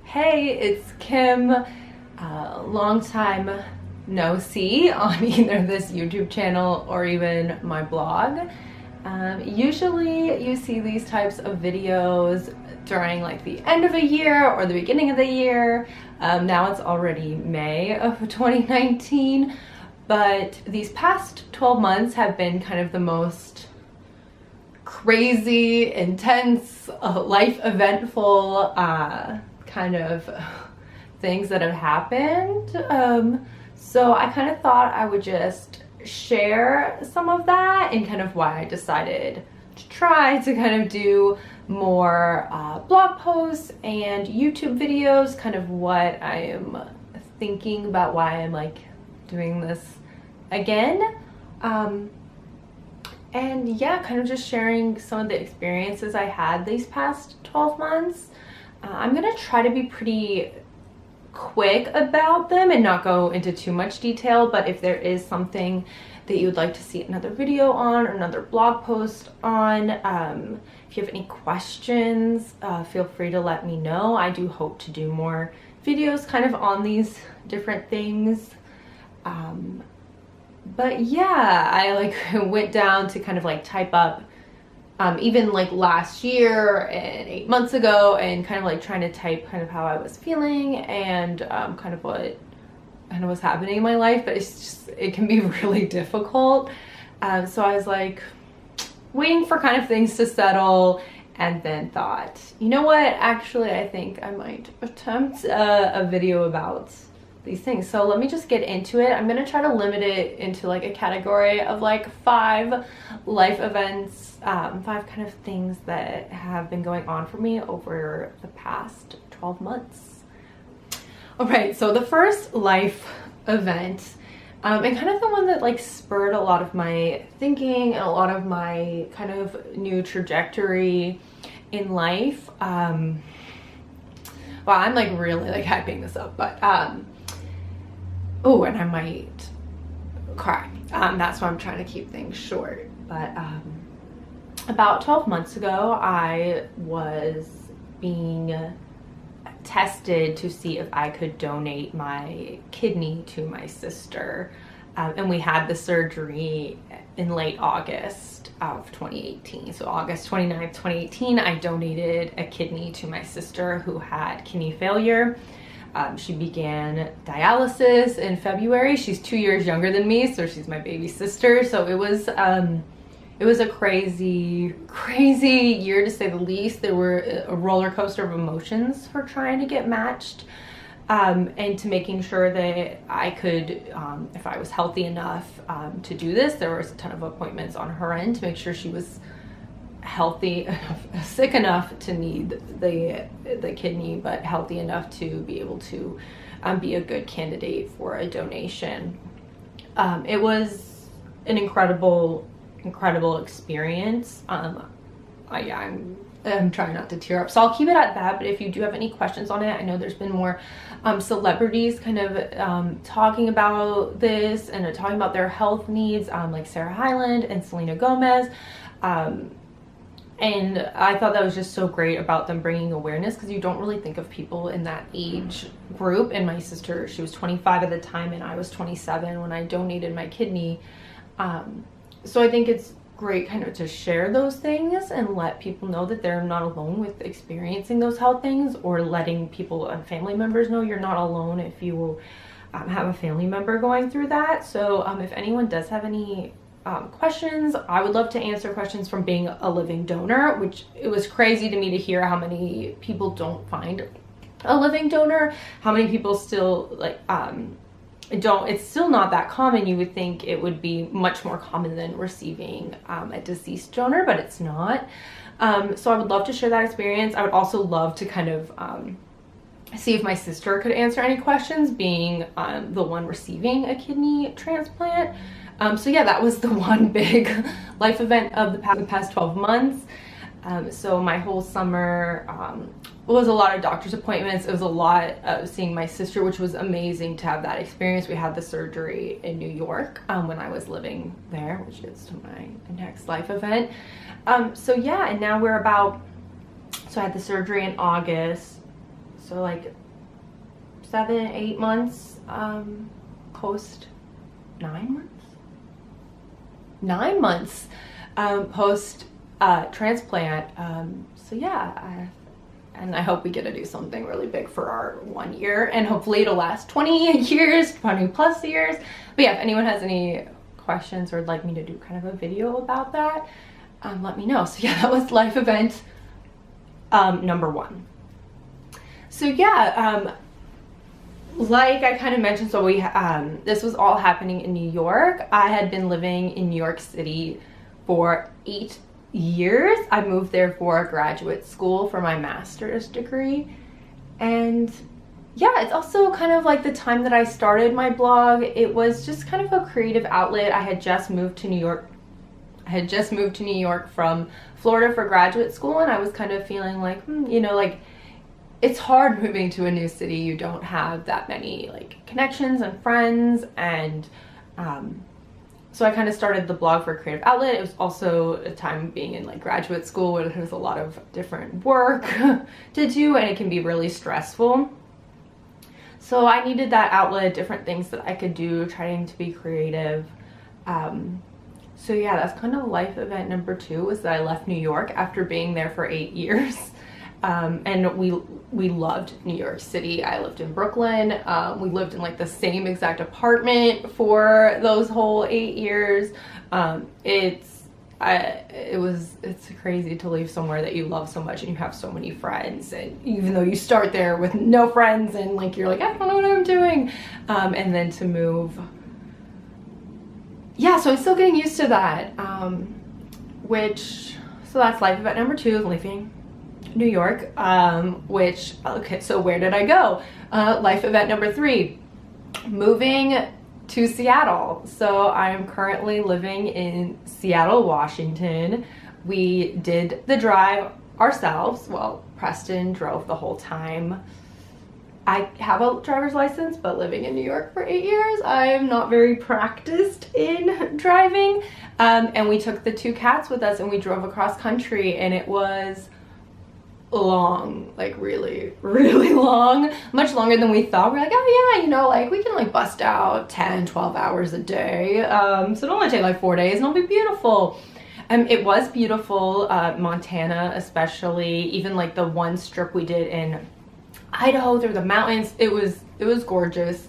Hey, it's Kim. Long time no see on either this YouTube channel or even my blog. Usually you see these types of videos during like the end of a year or the beginning of the year. Now it's already May of 2019, but these past 12 months have been kind of the most crazy, intense, life eventful kind of things that have happened. So I kind of thought I would just share some of that and kind of why I decided to try to kind of do more blog posts and YouTube videos, kind of what I am thinking about why I'm like doing this again. And yeah, kind of just sharing some of the experiences I had these past 12 months. I'm gonna try to be pretty quick about them and not go into too much detail, but if there is something that you would like to see another video on or another blog post on, if you have any questions, feel free to let me know. I do hope to do more videos kind of on these different things. But yeah, I like went down to kind of like type up even like last year and 8 months ago, and kind of like trying to type kind of how I was feeling and kind of what kind of was happening in my life, but it's just, it can be really difficult. So I was like waiting for kind of things to settle, and then thought, you know what, actually I think I might attempt a video about these things. So let me just get into it. I'm gonna try to limit it into like a category of like 5 life events, 5 kind of things that have been going on for me over the past 12 months. All right, so the first life event, and kind of the one that like spurred a lot of my thinking and a lot of my kind of new trajectory in life. Well, I'm like really like hyping this up, but oh, and I might cry. That's why I'm trying to keep things short. But about 12 months ago, I was being tested to see if I could donate my kidney to my sister. And we had the surgery in late August of 2018. So August 29th, 2018, I donated a kidney to my sister who had kidney failure. She began dialysis in February. She's 2 years younger than me, so she's my baby sister. So it was a crazy year, to say the least. There were a roller coaster of emotions for trying to get matched, and to making sure that I could, if I was healthy enough to do this. There was a ton of appointments on her end to make sure she was healthy enough, sick enough to need the kidney, but healthy enough to be able to be a good candidate for a donation. It was an incredible experience. I'm trying not to tear up, so I'll keep it at that. But if you do have any questions on it, I know there's been more celebrities kind of talking about this and talking about their health needs, like Sarah Hyland and Selena Gomez. And I thought that was just so great about them bringing awareness, because you don't really think of people in that age group. And my sister, she was 25 at the time, and I was 27 when I donated my kidney. So I think it's great kind of to share those things and let people know that they're not alone with experiencing those health things, or letting people and family members know you're not alone if you have a family member going through that. So if anyone does have any questions, I would love to answer questions from being a living donor, which it was crazy to me to hear how many people don't find a living donor, how many people still like don't. It's still not that common. You would think it would be much more common than receiving a deceased donor, but it's not. So I would love to share that experience. I would also love to kind of see if my sister could answer any questions, being the one receiving a kidney transplant. So yeah, that was the one big life event of the past 12 months. So my whole summer was a lot of doctor's appointments. It was a lot of seeing my sister, which was amazing to have that experience. We had the surgery in New York when I was living there, which is to my next life event. So yeah, and now we're about, so I had the surgery in August. So like 7-8 months post 9 months 9 months post transplant. So yeah, and I hope we get to do something really big for our 1 year, and hopefully it'll last 20 years, 20 plus years. But yeah, if anyone has any questions or would like me to do kind of a video about that, let me know. So yeah, that was life event number 1. So yeah, like I kind of mentioned, so we this was all happening in New York. I had been living in New York City for 8 years. I moved there for graduate school for my master's degree. And yeah, it's also kind of like the time that I started my blog. It was just kind of a creative outlet. I had just moved to New York. I had just moved to New York from Florida for graduate school, and I was kind of feeling like, you know, like it's hard moving to a new city. You don't have that many like connections and friends, and so I kind of started the blog for a creative outlet. It was also a time being in like graduate school where there's a lot of different work to do, and it can be really stressful. So I needed that outlet, different things that I could do, trying to be creative. So yeah, that's kind of life event number 2, was that I left New York after being there for 8 years. And we loved New York City. I lived in Brooklyn. We lived in like the same exact apartment for those whole 8 years. It's crazy to leave somewhere that you love so much and you have so many friends, and even though you start there with no friends and like you're like, I don't know what I'm doing, and then to move. Yeah, so I'm still getting used to that, so that's life event number 2, leaving New York, okay, so where did I go? Life event number 3, moving to Seattle. So I'm currently living in Seattle, Washington. We did the drive ourselves. Well, Preston drove the whole time. I have a driver's license, but living in New York for 8 years, I am not very practiced in driving. And we took the 2 cats with us and we drove across country, and it was long, like really long, much longer than we thought. We're like, oh yeah, you know, like we can like bust out 10-12 hours a day, so it'll only take like 4 days and it'll be beautiful. It was beautiful, Montana especially, even like the one strip we did in Idaho through the mountains, it was gorgeous.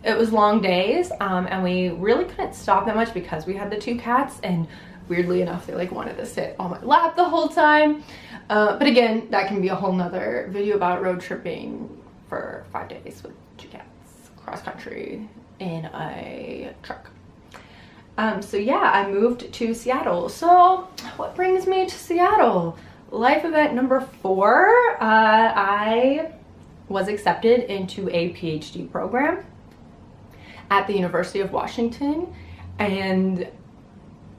It was long days, and we really couldn't stop that much because we had the 2 cats, and weirdly enough, they like wanted to sit on my lap the whole time. But again, that can be a whole nother video about road tripping for 5 days with 2 cats cross country in a truck. So yeah, I moved to Seattle. So what brings me to Seattle? Life event number 4, I was accepted into a PhD program at the University of Washington, and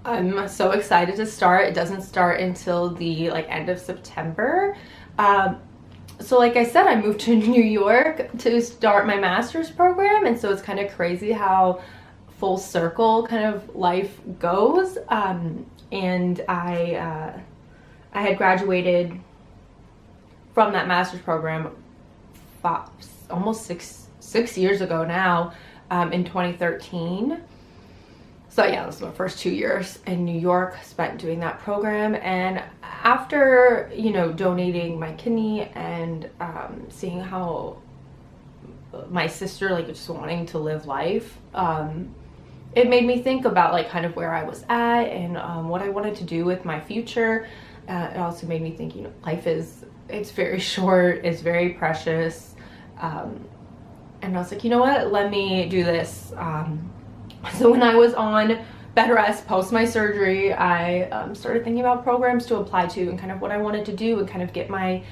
I'm so excited to start. It doesn't start until the like end of September. So like I said, I moved to New York to start my master's program, and so it's kind of crazy how full circle kind of life goes. And I had graduated from that master's program almost six years ago now, in 2013. So yeah, this was my first 2 years in New York spent doing that program. And after, you know, donating my kidney and seeing how my sister like just wanting to live life, it made me think about like kind of where I was at and what I wanted to do with my future. It also made me think, you know, life it's very short, it's very precious. And I was like, you know what, let me do this. So when I was on bed rest post my surgery, I started thinking about programs to apply to and kind of what I wanted to do and kind of get my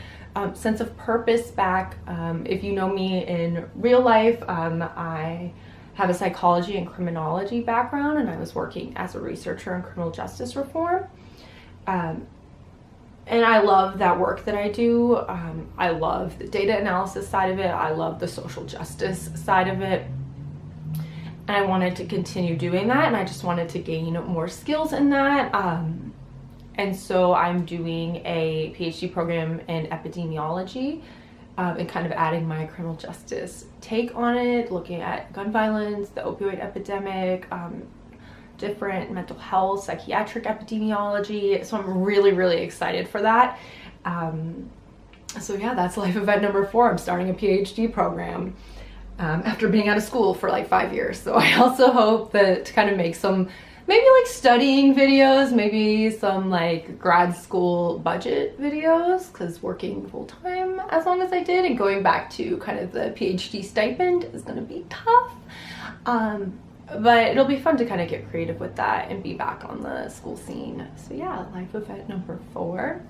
sense of purpose back. If you know me in real life, I have a psychology and criminology background, and I was working as a researcher in criminal justice reform. And I love that work that I do. I love the data analysis side of it. I love the social justice side of it. And I wanted to continue doing that, and I just wanted to gain more skills in that. And so I'm doing a PhD program in epidemiology, and kind of adding my criminal justice take on it, looking at gun violence, the opioid epidemic, different mental health, psychiatric epidemiology. So I'm really, really excited for that. So yeah, that's life event number 4. I'm starting a PhD program after being out of school for like 5 years. So I also hope that to kind of make some maybe like studying videos, maybe some like grad school budget videos, because working full-time as long as I did and going back to kind of the PhD stipend is going to be tough. But it'll be fun to kind of get creative with that and be back on the school scene. So yeah, life event number 4.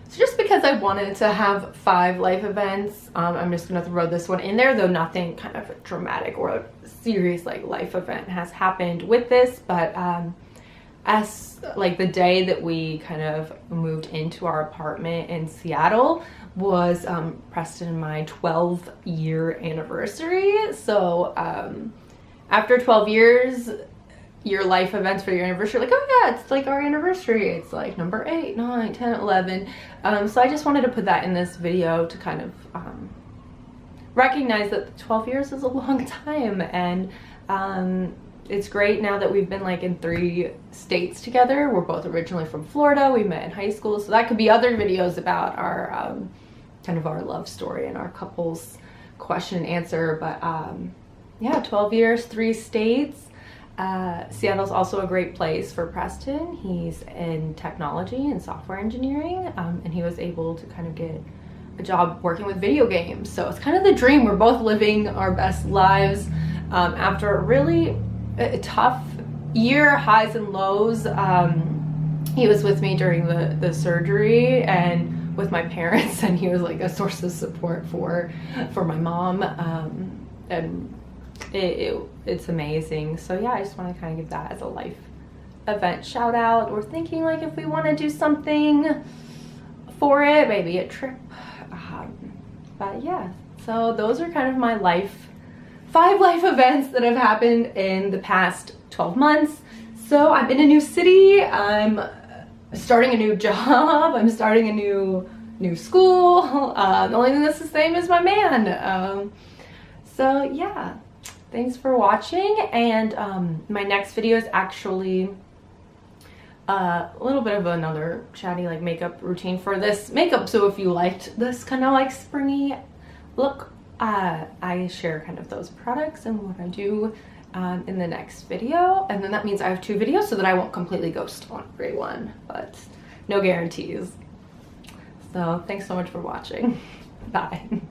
So just because I wanted to have 5 life events, I'm just gonna throw this one in there, though nothing kind of dramatic or serious like life event has happened with this. But as like the day that we kind of moved into our apartment in Seattle was Preston and my 12-year anniversary. So after 12 years, your life events for your anniversary, like, oh yeah, it's like our anniversary, it's like number 8, 9, 10, 11. So I just wanted to put that in this video to kind of recognize that 12 years is a long time. And it's great now that we've been like in 3 states together. We're both originally from Florida. We met in high school, so that could be other videos about our kind of our love story and our couples question and answer. But yeah, 12 years, 3 states. Seattle's also a great place for Preston. He's in technology and software engineering, and he was able to kind of get a job working with video games. So it's kind of the dream. We're both living our best lives after a really tough year, highs and lows. He was with me during the surgery and with my parents, and he was like a source of support for my mom, and it's amazing. So yeah, I just want to kind of give that as a life event shout out. We're thinking like if we want to do something for it, maybe a trip, but yeah, so those are kind of my 5 life events that have happened in the past 12 months. So I'm in a new city, I'm starting a new job, I'm starting a new school. The only thing that's the same is my man. So yeah, thanks for watching. And my next video is actually a little bit of another chatty like makeup routine for this makeup. So if you liked this kind of like springy look, I share kind of those products and what I do in the next video. And then that means I have 2 videos so that I won't completely ghost on everyone, but no guarantees. So thanks so much for watching. Bye.